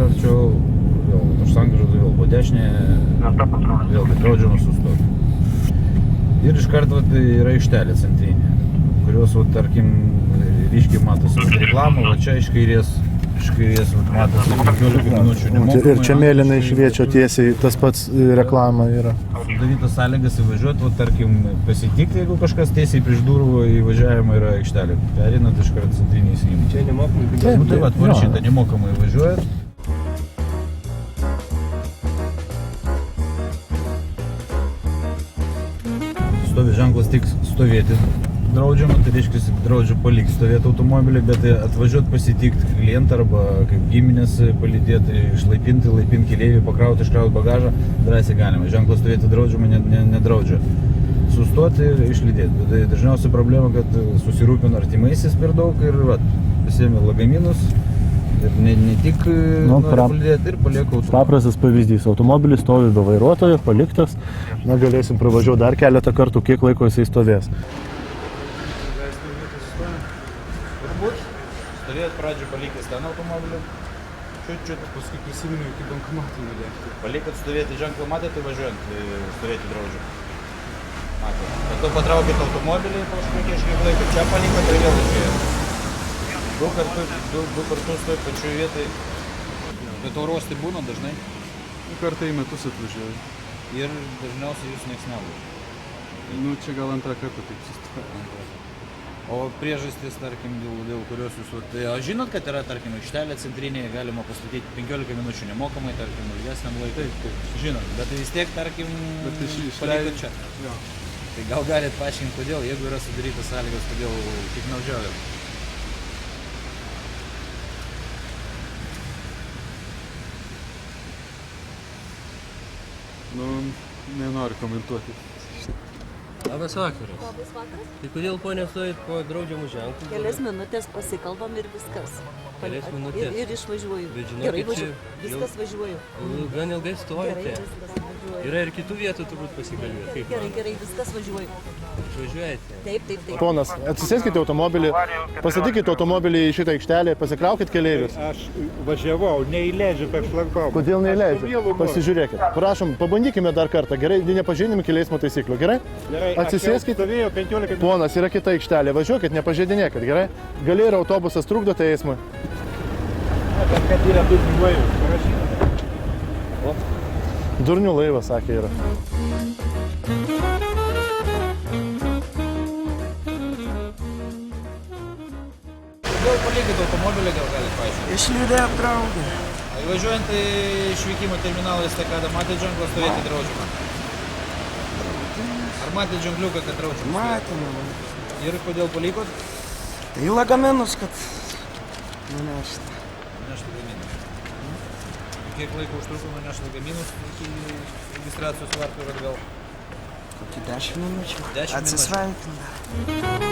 dar arčiau, vėl už sankryžos, vėl po dešinė, vėlgi draudžiama sustoti. Ir iš karto yra aikštelė centrinė, kurios, tarkim, ryškiai matosi reklamą, va čia iš kairės matosi 15 minučių nemokamai. Ir čia mėlynai šviečia tiesiai, tas pats reklama yra. Sudarytas sąlygas įvažiuoti, tarkim, pasitikti, jeigu kažkas tiesiai prieš durų įvažiavimą yra aikštelė. Perinant iš karto centrinį įsijimą. Čia nemokamai. Tai va, šitą nemokamai įvažiuojat. Stovi ženklas tik stovėti draudžiama, tai reiškia, draudžia palikti stovėti automobilį, bet atvažiuoti pasitikti klientą arba kaip giminės palydėti, išlaipinti keleivį, pakrauti, iškrauti bagažą, drąsiai galima. Ženklas stovėti draudžiama, nedraudžia. Sustoti ir išlydėti. Tai dažniausia problema, kad susirūpina artimaisiais per daug ir pasiėmė lagaminus ir ne tik nori palydėti ir palieka automobilį. Paprastas pavyzdys, automobilis stovi be vairuotojo, paliktas, galėsim pravažiuoti dar keletą kartų, kiek laiko jisai stovės. Stovėt pradžią palikęs ten automobilį, čiut, Paskui prisiminiau iki bankomatų nulėkti. palikęs stovėti ženklą, matėte važiuojant, stovėti draudžiu. Matėte. Bet to patraukėte automobilį, kažkiek laiko, čia palikote ir vėl išėjot. Du kartus toj pačioj vietai. Bet oro uostai būna dažnai Kartą į metus atvažiuoju. ir dažniausiai jūs nieks nevažiuoja. Čia gal antrą kartą taip sustoja. O priežastis, tarkim, dėl kurios jūs... Žinot, kad yra, tarkim, aikštelė centrinėje, galima pastatyti 15 minučių nemokamai, tarkim, ilgesniam laikui. Žinot, bet vis tiek, tarkim, palikot čia. Jo. Tai gal galit paaiškinti, kodėl, jeigu yra sudarytas sąlygos, kodėl piktnaudžiaujat? Nenoriu komentuoti. Labas vakaras. Labas vakaras. Tai kodėl ponė stovit po draudžiamų ženklų? Kelias minutės pasikalbam ir viskas. Kelias minutės? Ir išvažiuoju. Bet žinokit, Gerai važiuoju. čia Viskas važiuoju. Gan ilgai Gerai, stovite. viskas važiuoju. Yra ir kitų vietų turbūt pasikalbėti. Kaip Gerai, viskas važiuoju. išvažiuojate? Taip. Ponas, atsisėskite automobilį, pastatykite automobilį į šitą aikštelę, pasikraukit keleivius. Aš važiavau, neįleidžiu per šlankomą. Kodėl neįleidžia? Pasižiūrėkit. Prašom, pabandykime dar kartą, gerai, nepažeidėme kelių eismo taisyklių, gerai? Atsisėskit. Stovėjau 15 minučių. Ponas, yra kita aikštelė, važiuokit, nepažeidinėkit, gerai? Gali ir autobusas trukdote eismui. Ten, kad yra durnių laivas, parašyta. Durnių laivas, sakė, yra. Kodėl palikit automobilį, gal galit paaiškinti? Išlydėjau draugą. Įvažiuojant į išvykimo terminalą estakadą, matėt ženklą stovėti draudžiama? Ar matėt ženkliuką, kad draudžiama? Matėme. Ir kodėl palikot? Tai lagaminus, kad nunešti. Nešti lagaminus. Kiek laiko užtruko nunešti lagaminus iki registracijos vartų ir atgal? Kokį 10 minučių. 10 minučių. Atsisveikinti.